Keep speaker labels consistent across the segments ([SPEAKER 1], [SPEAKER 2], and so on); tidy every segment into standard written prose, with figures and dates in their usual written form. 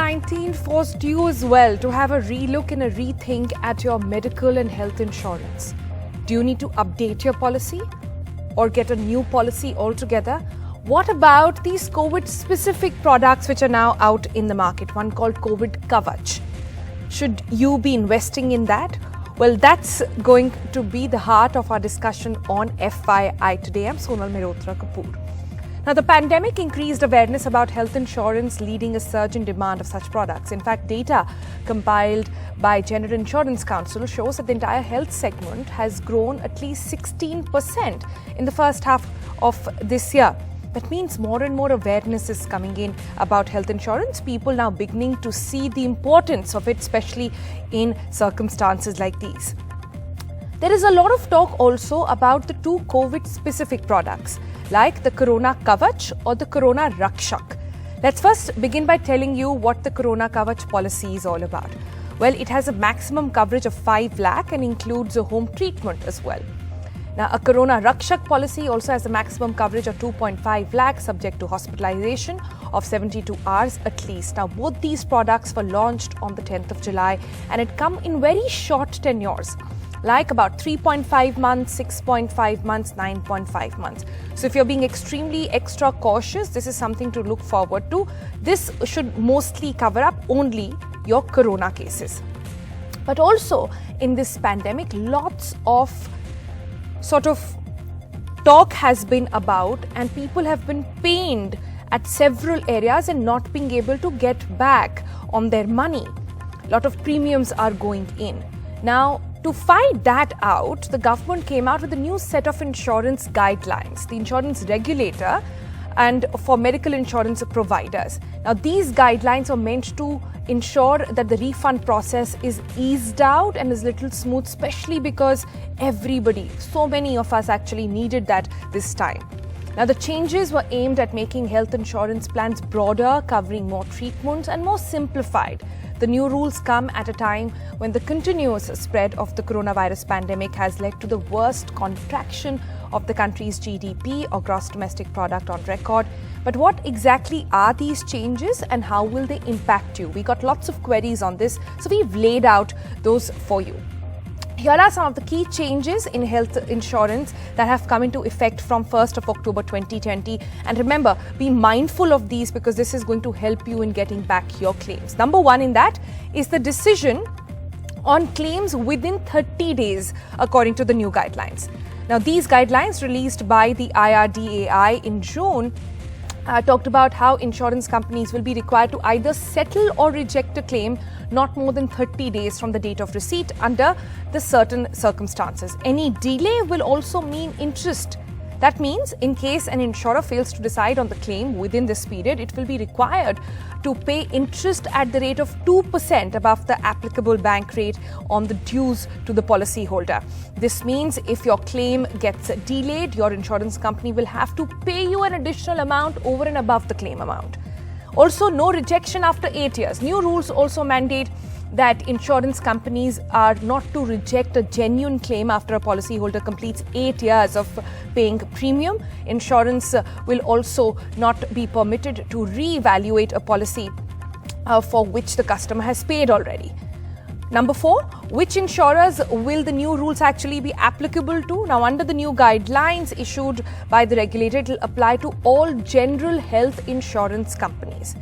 [SPEAKER 1] COVID-19 forced you as well to have a relook and a rethink at your medical and health insurance. Do you need to update your policy or get a new policy altogether? What about these COVID-specific products which are now out in the market, one called COVID Kavach? Should you be investing in that? Well, that's going to be the heart of our discussion on FYI today. I'm Sonal Mehrotra Kapoor. Now, the pandemic increased awareness about health insurance, leading a surge in demand of such products. In fact, data compiled by General Insurance Council shows that the entire health segment has grown at least 16% in the first half of this year. That means more and more awareness is coming in about health insurance. People now beginning to see the importance of it, especially in circumstances like these. There is a lot of talk also about the two COVID-specific products, like the Corona Kavach or the Corona Rakshak. Let's first begin by telling you what the Corona Kavach policy is all about. Well, it has a maximum coverage of 5 lakh and includes a home treatment as well. Now, a Corona Rakshak policy also has a maximum coverage of 2.5 lakh subject to hospitalization of 72 hours at least. Now, both these products were launched on the 10th of July and it come in very short tenures, like about 3.5 months, 6.5 months, 9.5 months. So if you're being extremely extra cautious, this is something to look forward to. This should mostly cover up only your corona cases. But also in this pandemic, lots of sort of talk has been about and people have been pained at several areas and not being able to get back on their money. A lot of premiums are going in. Now, to find that out, the government came out with a new set of insurance guidelines, the insurance regulator and for medical insurance providers. Now, these guidelines are meant to ensure that the refund process is eased out and is little smooth, especially because everybody, so many of us actually needed that this time. Now, the changes were aimed at making health insurance plans broader, covering more treatments and more simplified. The new rules come at a time when the continuous spread of the coronavirus pandemic has led to the worst contraction of the country's GDP or gross domestic product on record. But what exactly are these changes and how will they impact you? We got lots of queries on this, so we've laid out those for you. Here are some of the key changes in health insurance that have come into effect from 1st of October 2020. And remember, be mindful of these because this is going to help you in getting back your claims. Number one in that is the decision on claims within 30 days, according to the new guidelines. Now, these guidelines released by the IRDAI in June talked about how insurance companies will be required to either settle or reject a claim not more than 30 days from the date of receipt under the certain circumstances. Any delay will also mean interest. That means in case an insurer fails to decide on the claim within this period, it will be required to pay interest at the rate of 2% above the applicable bank rate on the dues to the policyholder. This means if your claim gets delayed, your insurance company will have to pay you an additional amount over and above the claim amount. Also, no rejection after 8 years. New rules also mandate that insurance companies are not to reject a genuine claim after a policyholder completes 8 years of paying premium. Insurance will also not be permitted to re-evaluate a policy for which the customer has paid already. Number 4, which insurers will the new rules actually be applicable to? Now, under the new guidelines issued by the regulator, it will apply to all general health insurance companies.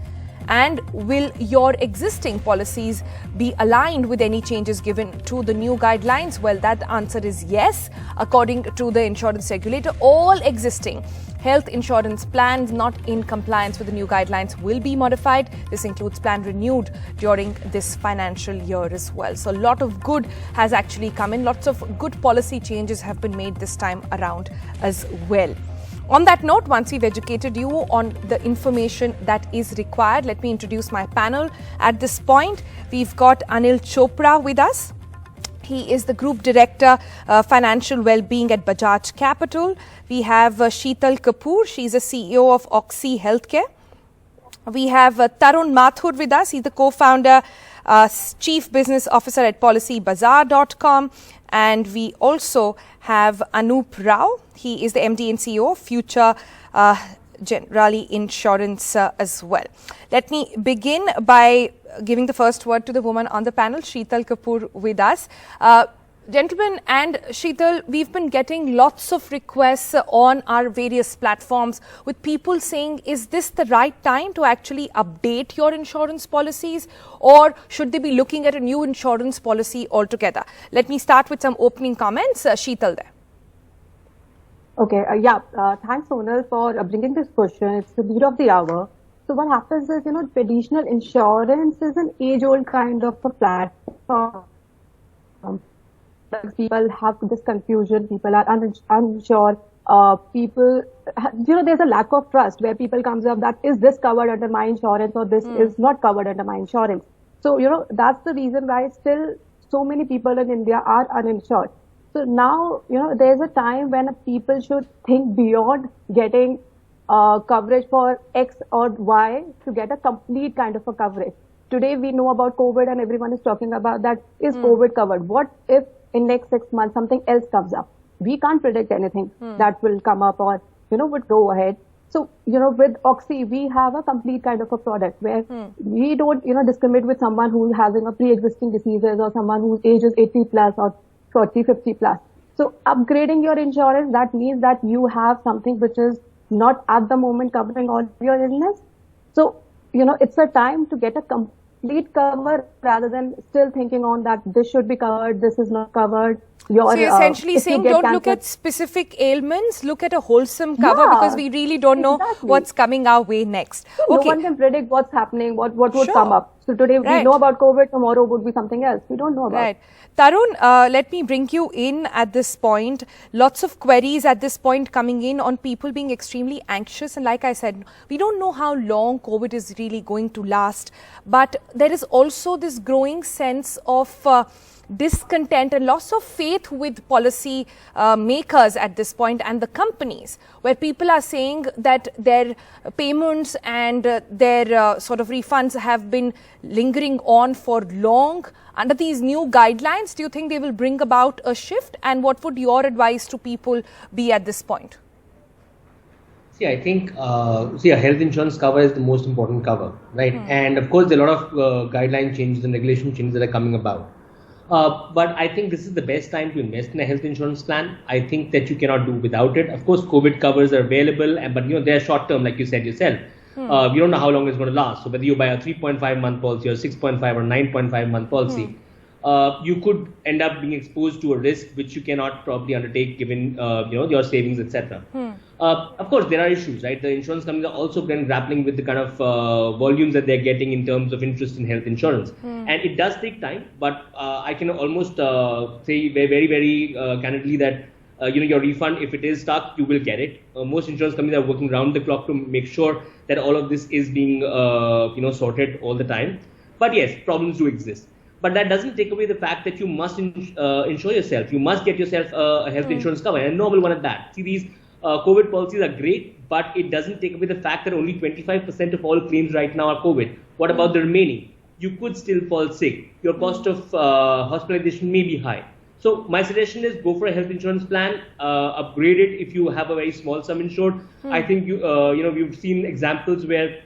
[SPEAKER 1] And will your existing policies be aligned with any changes given to the new guidelines? Well, that answer is yes. According to the insurance regulator, all existing health insurance plans not in compliance with the new guidelines will be modified. This includes plan renewed during this financial year as well. So a lot of good has actually come in. Lots of good policy changes have been made this time around as well. On that note, once we've educated you on the information that is required, let me introduce my panel. At this point, we've got Anil Chopra with us. He is the Group Director, Financial Wellbeing at Bajaj Capital. We have Sheetal Kapoor. She's a CEO of Oxy Healthcare. We have Tarun Mathur with us. He's the co-founder, Chief Business Officer at PolicyBazaar.com. And we also have Anup Rao. He is the MD and CEO of Future Generali Insurance as well. Let me begin by giving the first word to the woman on the panel, Sheetal Kapoor, with us. Gentlemen and Sheetal, we've been getting lots of requests on our various platforms with people saying, is this the right time to actually update your insurance policies, or should they be looking at a new insurance policy altogether? Let me start with some opening comments. Sheetal there.
[SPEAKER 2] Okay, thanks Sonal for bringing this question. It's the need of the hour. So what happens is, traditional insurance is an age-old kind of a platform. People have this confusion, people are unsure, there's a lack of trust where people comes up that is this covered under my insurance or this is not covered under my insurance. So, that's the reason why still so many people in India are uninsured. So now, there's a time when people should think beyond getting coverage for X or Y to get a complete kind of a coverage. Today we know about COVID and everyone is talking about that. Is COVID covered? What if in next 6 months something else comes up? We can't predict anything that will come up or, would go ahead. So, with Oxy, we have a complete kind of a product where we don't, discriminate with someone who's having a pre-existing diseases or someone whose age is 80 plus or 40, 50 plus. So upgrading your insurance, that means that you have something which is not at the moment covering all your illness. So, it's a time to get a complete cover rather than still thinking on that this should be covered, this is not covered.
[SPEAKER 1] So you're essentially saying don't look at specific ailments, look at a wholesome cover, because we really don't know what's coming our way next.
[SPEAKER 2] No one can predict what's happening, what would come up. So today we know about COVID, tomorrow would be something else. We don't know about.
[SPEAKER 1] Right. Tarun, let me bring you in at this point. Lots of queries at this point coming in on people being extremely anxious. And like I said, we don't know how long COVID is really going to last. But there is also this growing sense of discontent and loss of faith with policy makers at this point and the companies, where people are saying that their payments and their sort of refunds have been lingering on for long. Under these new guidelines, do you think they will bring about a shift? And what would your advice to people be at this point?
[SPEAKER 3] See, I think a health insurance cover is the most important cover, right? And of course, there are a lot of guideline changes and regulation changes that are coming about. But I think this is the best time to invest in a health insurance plan. I think that you cannot do without it. Of course, COVID covers are available, but they're short term, like you said yourself. We don't know how long it's going to last. So whether you buy a 3.5 month policy or 6.5 or 9.5 month policy, you could end up being exposed to a risk which you cannot probably undertake given your savings, etc. Of course, there are issues, right? The insurance companies are also grappling with the kind of volumes that they're getting in terms of interest in health insurance. And it does take time, but I can almost say very, very candidly that your refund, if it is stuck, you will get it. Most insurance companies are working round the clock to make sure that all of this is being sorted all the time. But yes, problems do exist. But that doesn't take away the fact that you must insure yourself. You must get yourself a health insurance cover, and a normal one at that. See, these COVID policies are great, but it doesn't take away the fact that only 25% of all claims right now are COVID. What about the remaining? You could still fall sick. Your cost of hospitalization may be high. So my suggestion is go for a health insurance plan, upgrade it if you have a very small sum insured. I think we've seen examples where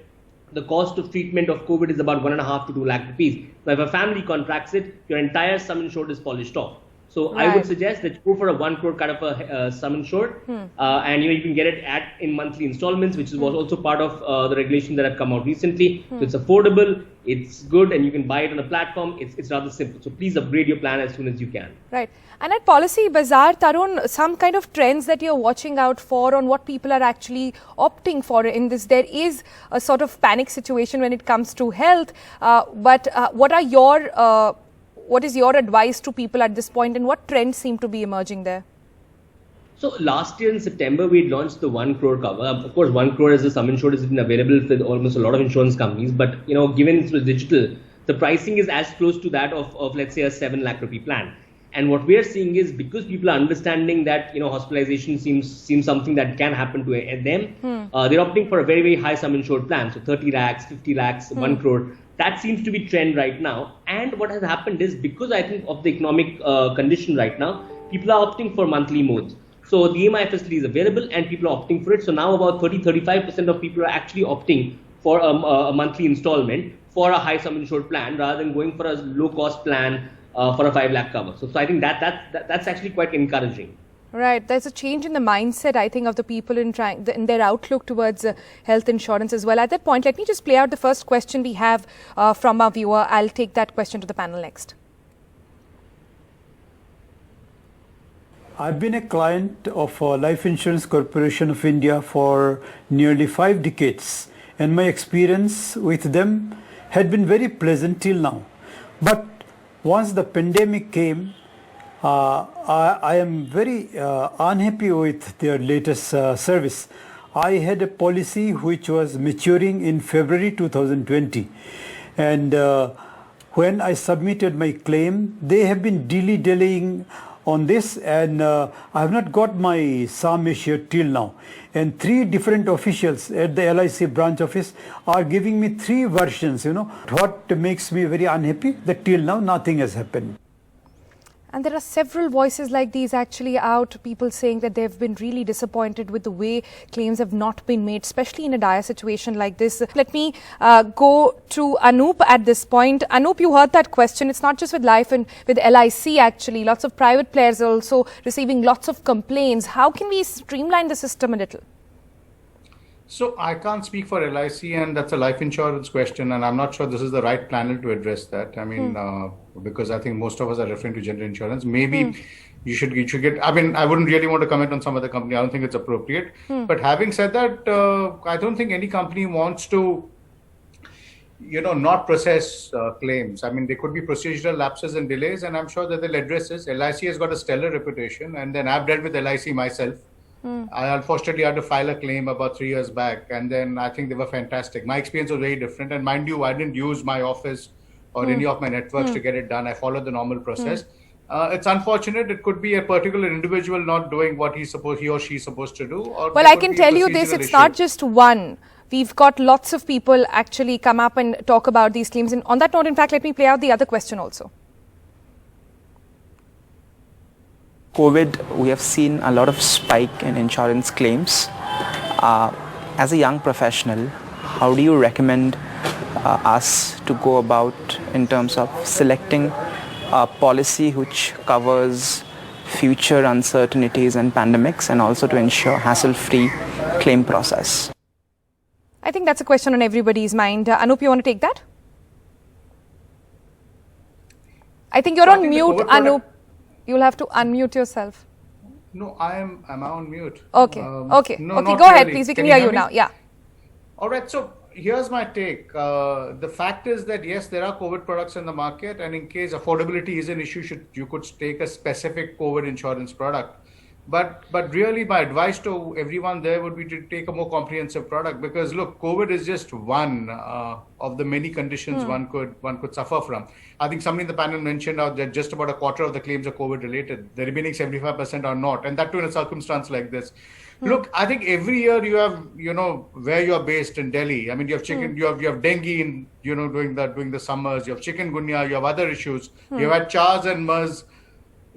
[SPEAKER 3] the cost of treatment of COVID is about 1.5 to 2 lakh rupees. So if a family contracts it, your entire sum insured is polished off. So I would suggest that you go for a 1 crore kind of a sum insured, and you can get it in monthly installments, which was also part of the regulation that have come out recently. So it's affordable, it's good, and you can buy it on a platform. It's rather simple. So please upgrade your plan as soon as you can.
[SPEAKER 1] Right. And at Policy Bazaar, Tarun, some kind of trends that you're watching out for on what people are actually opting for in this. There is a sort of panic situation when it comes to health, but what is your advice to people at this point, and what trends seem to be emerging there?
[SPEAKER 3] So last year in September, we launched the 1 crore cover. Of course, 1 crore as a sum insured has been available with almost a lot of insurance companies. But, given it's digital, the pricing is as close to that of let's say, a 7 lakh rupee plan. And what we are seeing is because people are understanding that, hospitalization seems something that can happen to them, they're opting for a very, very high sum insured plan. So 30 lakhs, 50 lakhs, 1 crore. That seems to be trend right now. And what has happened is because I think of the economic condition right now, people are opting for monthly modes. So the EMI facility is available and people are opting for it. So now about 30-35% of people are actually opting for a monthly installment for a high sum insured plan rather than going for a low cost plan for a 5 lakh cover. So I think that's actually quite encouraging.
[SPEAKER 1] Right. There's a change in the mindset, I think, of the people in their outlook towards health insurance as well. At that point, let me just play out the first question we have from our viewer. I'll take that question to the panel next.
[SPEAKER 4] I've been a client of Life Insurance Corporation of India for nearly 5 decades, and my experience with them had been very pleasant till now. But once the pandemic came, I am very unhappy with their latest service. I had a policy which was maturing in February 2020, and when I submitted my claim, they have been delaying on this, and I have not got my sum issued till now. And 3 different officials at the LIC branch office are giving me 3 versions. What makes me very unhappy that till now nothing has happened.
[SPEAKER 1] And there are several voices like these actually out, people saying that they've been really disappointed with the way claims have not been made, especially in a dire situation like this. Let me go to Anup at this point. Anup, you heard that question. It's not just with Life and with LIC actually. Lots of private players are also receiving lots of complaints. How can we streamline the system a little?
[SPEAKER 5] So I can't speak for LIC, and that's a life insurance question, and I'm not sure this is the right panel to address that. I mean, because I think most of us are referring to general insurance. Maybe you should get. I mean, I wouldn't really want to comment on some other company. I don't think it's appropriate. But having said that, I don't think any company wants to, not process claims. I mean, there could be procedural lapses and delays, and I'm sure that they'll address this. LIC has got a stellar reputation, and then I've dealt with LIC myself. I unfortunately had to file a claim about 3 years back, and then I think they were fantastic. My experience was very different, and mind you, I didn't use my office or any of my networks to get it done. I followed the normal process. It's unfortunate. It could be a particular individual not doing what he or she is supposed to do.
[SPEAKER 1] Well, I can tell you this, it's not just one. We've got lots of people actually come up and talk about these claims. And on that note, in fact, let me play out the other question also.
[SPEAKER 6] COVID, we have seen a lot of spike in insurance claims. As a young professional, how do you recommend us to go about in terms of selecting a policy which covers future uncertainties and pandemics, and also to ensure hassle-free claim process?
[SPEAKER 1] I think that's a question on everybody's mind. Anup, you want to take that? I think you're on mute, Anup. You'll have to unmute yourself.
[SPEAKER 5] No, I'm on mute.
[SPEAKER 1] Okay.
[SPEAKER 5] No,
[SPEAKER 1] Go ahead, please. We can hear you now. Yeah.
[SPEAKER 5] All right. So here's my take. The fact is that, yes, there are COVID products in the market, and in case affordability is an issue, you could take a specific COVID insurance product. But really, my advice to everyone there would be to take a more comprehensive product, because look, COVID is just one of the many conditions one could suffer from. I think somebody in the panel mentioned that just about a quarter of the claims are COVID related. The remaining 75% are not, and that too in a circumstance like this. Look, I think every year you have, where you are based in Delhi. I mean, you have you have dengue in, during the summers. You have chikungunya. You have other issues. You have had SARS and MERS.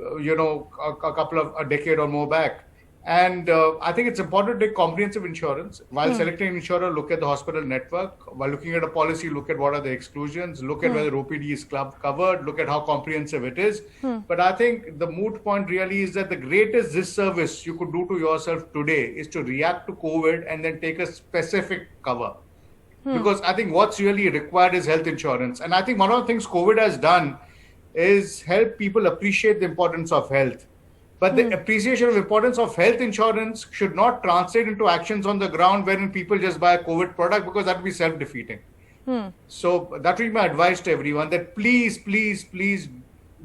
[SPEAKER 5] A decade or more back. And I think it's important to take comprehensive insurance. While selecting an insurer, look at the hospital network. While looking at a policy, look at what are the exclusions, look at whether OPD is covered, look at how comprehensive it is. But I think the moot point really is that the greatest disservice you could do to yourself today is to react to COVID and then take a specific cover. Because I think what's really required is health insurance. And I think one of the things COVID has done is help people appreciate the importance of health. But the appreciation of importance of health insurance should not translate into actions on the ground wherein people just buy a COVID product, because that would be self-defeating. So that would be my advice to everyone, that please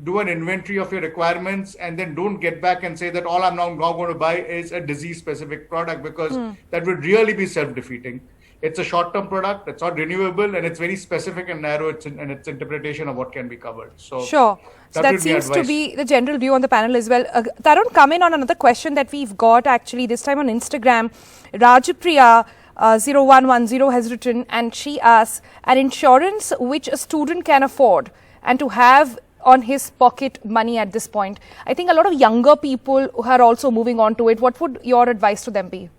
[SPEAKER 5] do an inventory of your requirements, and then don't get back and say that all I'm now going to buy is a disease-specific product, because that would really be self-defeating. It's a short-term product, it's not renewable, and it's very specific and narrow in its interpretation of what can be covered. So
[SPEAKER 1] sure. So that seems to be the general view on the panel as well. Tarun, come in on another question that we've got actually this time on Instagram. Rajapriya 0110 has written, and she asks, an insurance which a student can afford and to have on his pocket money at this point? I think a lot of younger people who are also moving on to it. What would your advice to them be?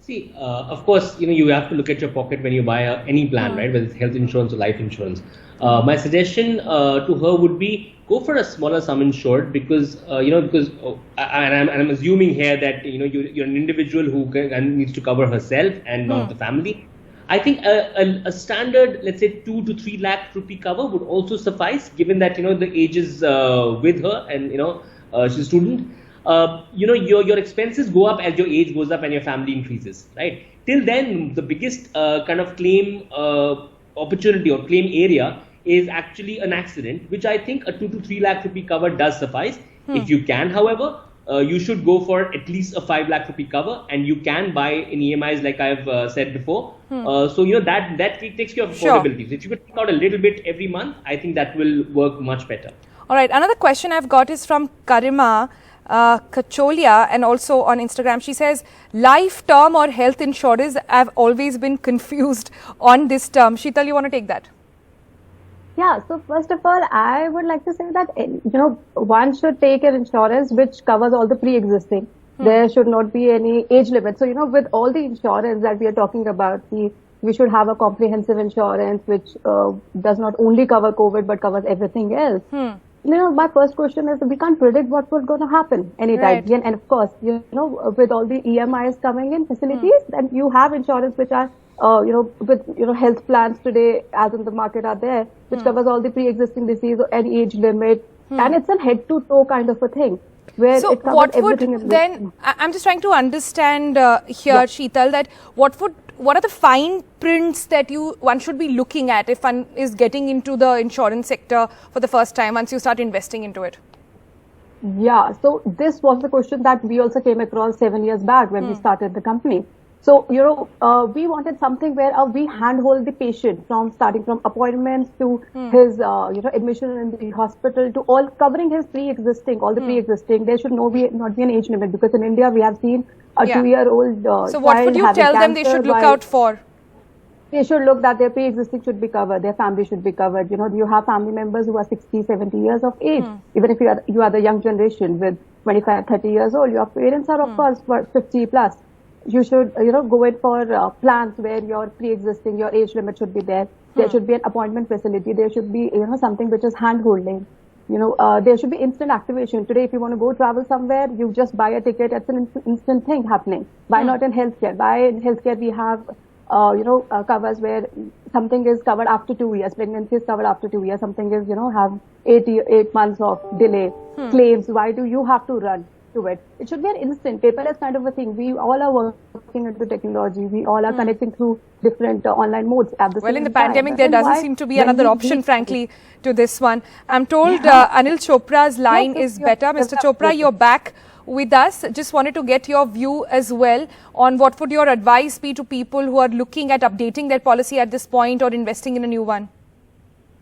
[SPEAKER 3] See, of course, you have to look at your pocket when you buy any plan, right? Whether it's health insurance or life insurance. My suggestion to her would be go for a smaller sum insured because I'm assuming here that you're an individual who needs to cover herself and not the family. I think a standard, let's say 2 to 3 lakh rupee cover would also suffice, given that the age is with her and she's a student. Your expenses go up as your age goes up and your family increases, right? Till then, the biggest kind of claim opportunity or claim area is actually an accident, which I think a 2 to 3 lakh rupee cover does suffice. If you can, however, you should go for at least a 5 lakh rupee cover, and you can buy in EMIs like I've said before. So that takes care of affordability. So if you could take out a little bit every month, I think that will work much better.
[SPEAKER 1] All right. Another question I've got is from Karima Kacholia, and also on Instagram. She says, life, term or health insurance, I've always been confused on this term. Sheetal, you want to take that?
[SPEAKER 2] Yeah, so first of all, I would like to say that, one should take an insurance which covers all the pre-existing. There should not be any age limit. So, with all the insurance that we are talking about, we should have a comprehensive insurance which does not only cover COVID but covers everything else. My first question is, we can't predict what was going to happen anytime.
[SPEAKER 1] Right.
[SPEAKER 2] And of course, with all the EMIs coming in facilities, then you have insurance which are with health plans today as in the market are there, which covers all the pre-existing disease or any age limit, and it's a head-to-toe kind of a thing. Where
[SPEAKER 1] So
[SPEAKER 2] it covers
[SPEAKER 1] what
[SPEAKER 2] everything
[SPEAKER 1] would
[SPEAKER 2] in
[SPEAKER 1] then, I'm just trying to understand here, Sheetal, that what are the fine prints that one should be looking at if one is getting into the insurance sector for the first time once you start investing into it?
[SPEAKER 2] Yeah, so this was the question that we also came across 7 years back when we started the company. So, we wanted something where we handhold the patient starting from appointments to his, admission in the hospital to all covering his all the pre-existing. There should not be an age limit, because in India we have seen a 2-year-old
[SPEAKER 1] So what would you tell them they should look out for?
[SPEAKER 2] They should look that their pre-existing should be covered, their family should be covered. You have family members who are 60, 70 years of age. Even if you are the young generation with 25, 30 years old, your parents are of course 50 plus. You should, go in for plans where your pre-existing, your age limit should be there. There should be an appointment facility. There should be, something which is hand-holding. There should be instant activation. Today, if you want to go travel somewhere, you just buy a ticket. It's an instant thing happening. Why not in healthcare? Why in healthcare we have, covers where something is covered after 2 years. Pregnancy is covered after 2 years. Something is, have 8 months of delay. Claims. Why do you have to run to it? It should be an instant, paperless kind of a thing. We all are working into technology. We all are connecting through different online modes at the same time.
[SPEAKER 1] Well, in the pandemic, there doesn't seem to be another option, frankly, to this one. I'm told Anil Chopra's line is better. Mr. Chopra, you're back with us. Just wanted to get your view as well on what would your advice be to people who are looking at updating their policy at this point or investing in a new one?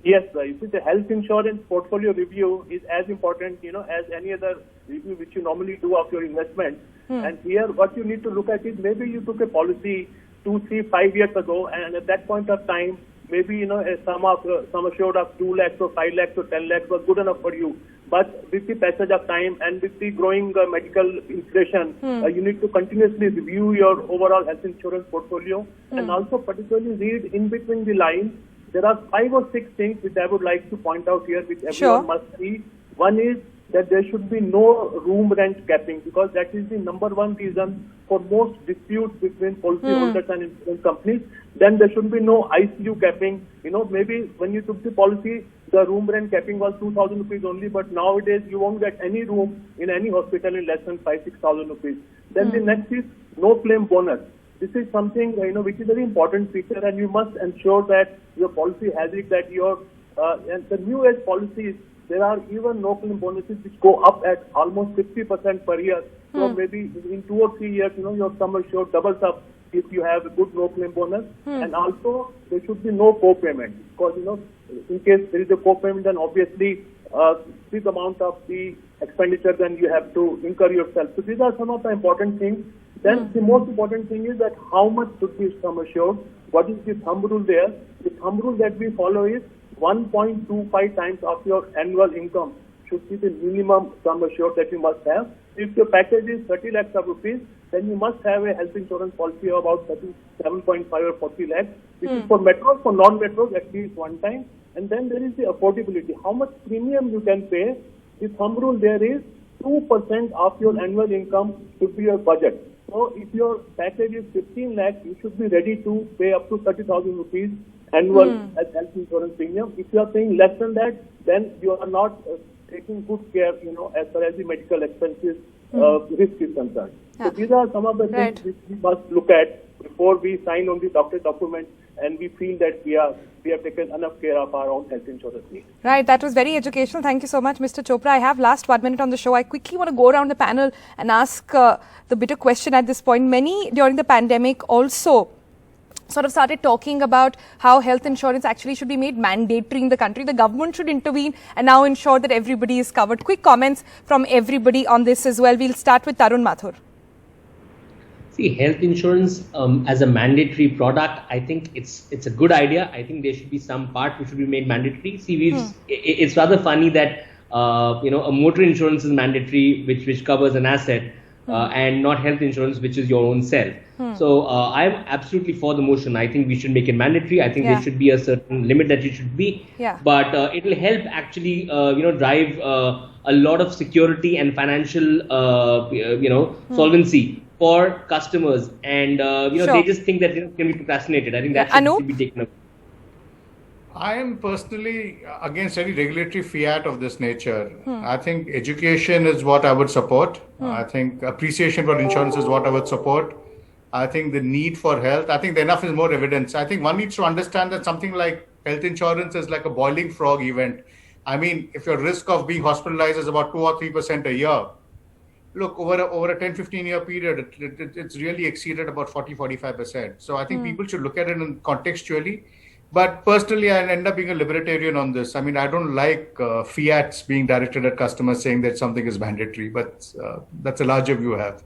[SPEAKER 7] Yes, you see, the health insurance portfolio review is as important, as any other review which you normally do of your investment. And here, what you need to look at is, maybe you took a policy 2, 3, 5 years ago, and at that point of time, maybe a sum assured of 2 lakhs or 5 lakhs or 10 lakhs was good enough for you. But with the passage of time and with the growing medical inflation, you need to continuously review your overall health insurance portfolio, and also particularly read in between the lines. There are 5 or 6 things which I would like to point out here, which everyone must see. One is that there should be no room rent capping, because that is the number one reason for most disputes between policyholders and insurance companies. Then there should be no ICU capping. Maybe when you took the policy, the room rent capping was 2,000 rupees only, but nowadays you won't get any room in any hospital in less than 5,000-6,000 rupees. Then the next is no claim bonus. This is something, which is a very important feature, and you must ensure that your policy has it, that your, and the new age policies, there are even no claim bonuses which go up at almost 50% per year. So maybe in 2 or 3 years, your sum assured doubles up if you have a good no claim bonus. And also, there should be no co-payment, because, in case there is a co-payment, then obviously, big amount of the expenditure then you have to incur yourself. So these are some of the important things. Then the most important thing is that how much should be sum assured. What is the thumb rule there? The thumb rule that we follow is 1.25 times of your annual income should be the minimum sum assured that you must have. If your package is 30 lakhs of rupees, then you must have a health insurance policy of about 37.5 or 40 lakhs. This is for metros, for non-metros at least one time. And then there is the affordability. How much premium you can pay? The thumb rule there is 2% of your annual income should be your budget. So if your package is 15 lakhs, you should be ready to pay up to 30,000 rupees annual as health insurance premium. If you are paying less than that, then you are not taking good care, as far as the medical expenses risk is concerned. So these are some of the things which we must look at before we sign on the doctor document and we feel that we have taken enough care of our own health insurance needs.
[SPEAKER 1] Right, that was very educational. Thank you so much, Mr. Chopra. I have last 1 minute on the show. I quickly want to go around the panel and ask the bitter question at this point. Many during the pandemic also sort of started talking about how health insurance actually should be made mandatory in the country. The government should intervene and now ensure that everybody is covered. Quick comments from everybody on this as well. We'll start with Tarun Mathur.
[SPEAKER 3] See, health insurance as a mandatory product, I think it's a good idea. I think there should be some part which should be made mandatory. See, it's rather funny that a motor insurance is mandatory, which covers an asset, and not health insurance, which is your own self. So I'm absolutely for the motion. I think we should make it mandatory. I think there should be a certain limit that it should be. But it will help actually, drive a lot of security and financial, solvency for customers. And, they just think that it can be procrastinated. I think that should be taken up.
[SPEAKER 5] I am personally against any regulatory fiat of this nature. I think education is what I would support. I think appreciation for insurance is what I would support. I think the need for health, I think enough is more evidence. I think one needs to understand that something like health insurance is like a boiling frog event. I mean, if your risk of being hospitalized is about 2 or 3% a year, look, over a 10-15 year period, it's really exceeded about 40-45%. So I think people should look at it contextually. But personally, I end up being a libertarian on this. I mean, I don't like fiats being directed at customers saying that something is mandatory, but that's a larger view I have.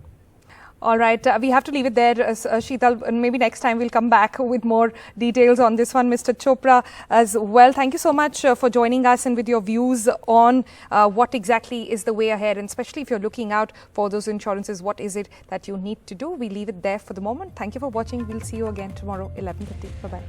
[SPEAKER 1] All right, we have to leave it there, Sheetal. Maybe next time we'll come back with more details on this one. Mr. Chopra as well, thank you so much for joining us and with your views on what exactly is the way ahead, and especially if you're looking out for those insurances, what is it that you need to do? We leave it there for the moment. Thank you for watching. We'll see you again tomorrow, 11:30. Bye-bye.